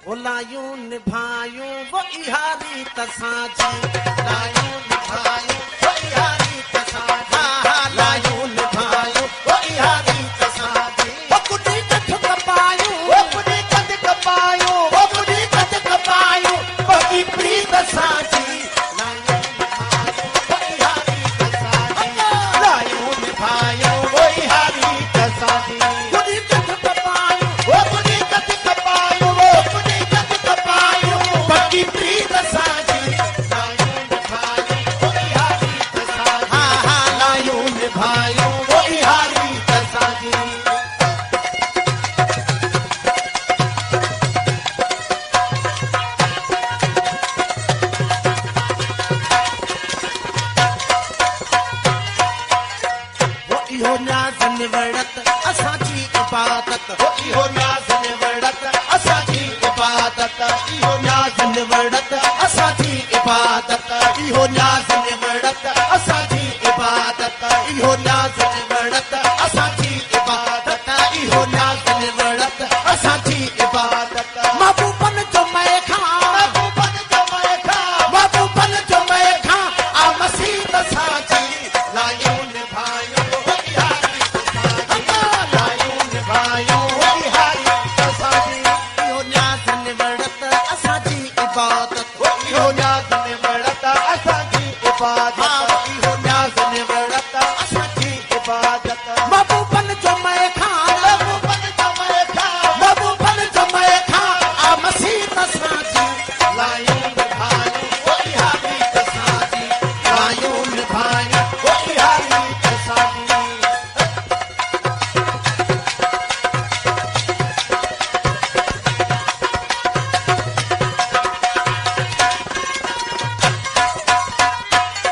वो लायूं निभायूं वो इहारी तसाजी लायूं निभायूं वो इहारी तसाजी लायूं निभायूं वो इहारी तसाजी वो कुड़ी कथ कपायूं वो कुड़ी कथ कपायूं वो कुड़ी कथ कपायूं बगी प्रीत तसाजी लायूं निभायूं वो इहारी तसाजी लायूं निभायूं वो इहारी तसाजी कुड़ी कथ कपायूं वो कुड़ी कथ कपायूं वो कुड़ी कथ कपायूं बगी प्रीत तसाजी लायूं निभायूं वो इहारी तसाजी लायूं निभायूं वो इहारी तसाजी इहो न्याज़ निवड़त असांजी इबादत हो इहो न्याज़ निवड़त असांजी इबादत इहो न्याज़ निवड़त असांजी इबादत इहो न्याज़ निवड़त असांजी इबादत इहो न्याज़ निवड़त असांजी इबादत इहो न्याज़ निवड़त असांजी इबादत महबूबन जो मैखा महबूबन जो मैखा महबूबन जो मैखा आ मसीह असांजी लायूं निभायूं महबूबन जो मैखा महबूबन जो मैखा महबूबन जो मैखा आ मसीह तसाजी लायूं निभायूं वो इहारी तसाजी लायूं निभायूं वो इहारी तसाजी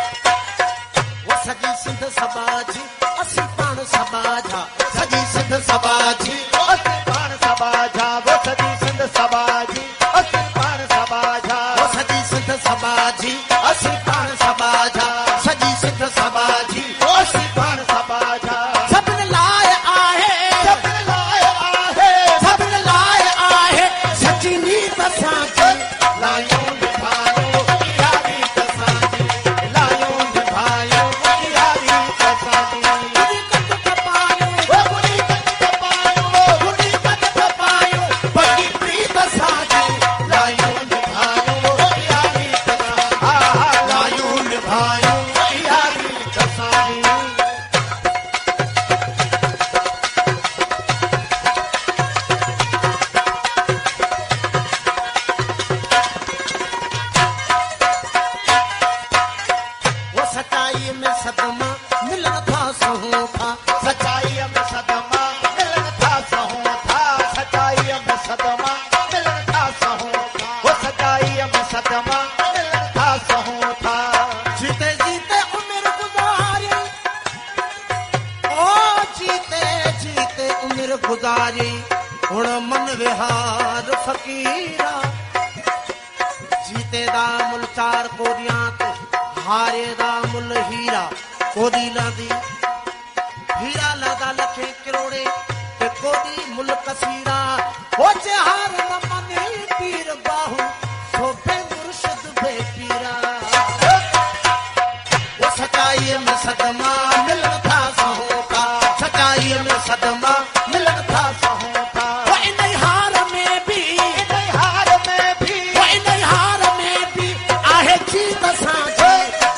वो सजी सिंध सबाजी असी पाण सबाजा सजी सिंध सबाजी असी पाण सबाजा वो सजी सिंध सबाजी असी पाण सबाजा वो सजी सिंध सबाजी असी पाण सबाजा सजी सिंध सबाजी असी पाण सबाजा सभिनि लाइ आहे सभिनि लाइ आहे सभिनि लाइ आहे सची नीत असांजी लायूं निभायूं इहारी तसाजी लायूं निभायूं इहारी तसाजी बगी प्रीत तसाजी लायूं निभायूं इहारी तसाजी लायूं निभायूं इहारी तसाजी वो सच्चाई में सदमा मिलन था सहूं था सच्चाई में सदमा मिलन था सहूं था सच्चाई में सदमा मिलन था सहूं था वो सच्चाई में सदमा मिलन था सहूं था जीते जीते उम्र गुजारी ओ जीते जीते उम्र गुजारी हुण मन विहार फकीरा जीते दा मुल चार कोरियां ते हारे दा मुल हीरा कोदी लादी हीरा लादा लखे करोड़े ते कोदी मुल कसीरा ओ हार न मने पीर बाहू सोबे मुर्शिद बे पीरा वो सच्चाई में सदमा मिलन था सहूं था सच्चाई में सदमा मिलन था सहूं था वो इन हार में भी इन हार में भी वो इन हार में भी आहे जीत असांजी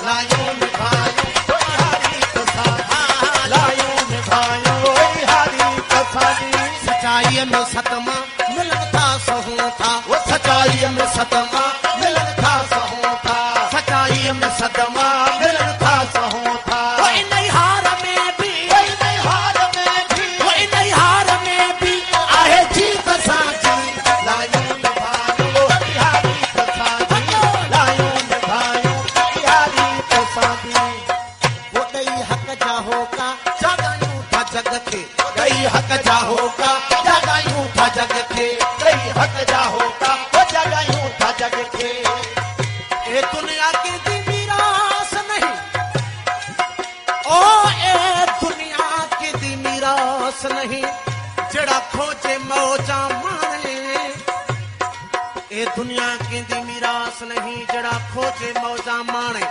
लायूं निभायूं वो इहारी तसाजी लायूं निभायूं वो इहारी तसाजी सच्चाई में सदमा मिलन था सहूं था वो सच्चाई में सदमा मिलन था सहूं था सच्चाई में सदमा मिलन था सहूं था वो इन हार में भी वो इन हार में भी वो इन हार में भी आहे जीत असांजी लायूं निभायूं वो इहारी तसाजी लायूं निभायूं इहारी तसाजी वो ॾेई हक़ जा होका जागायूं था जग खे ॾेई हक़ जा होका जागायूं था जग खे ॾेई हक़ जा होका जागायूं था जग ए दुनिया केंदी मीरास नहीं जड़ा खोजे मौजा माणे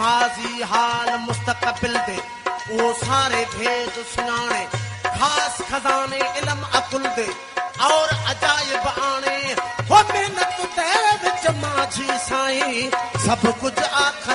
माजी हाल मुस्तकबिल दे वो सारे भेद सुनाने खास खजाने इल्म अकुल दे और अजायब आने हो मेहनत ते विच माझी साईं सब कुछ आख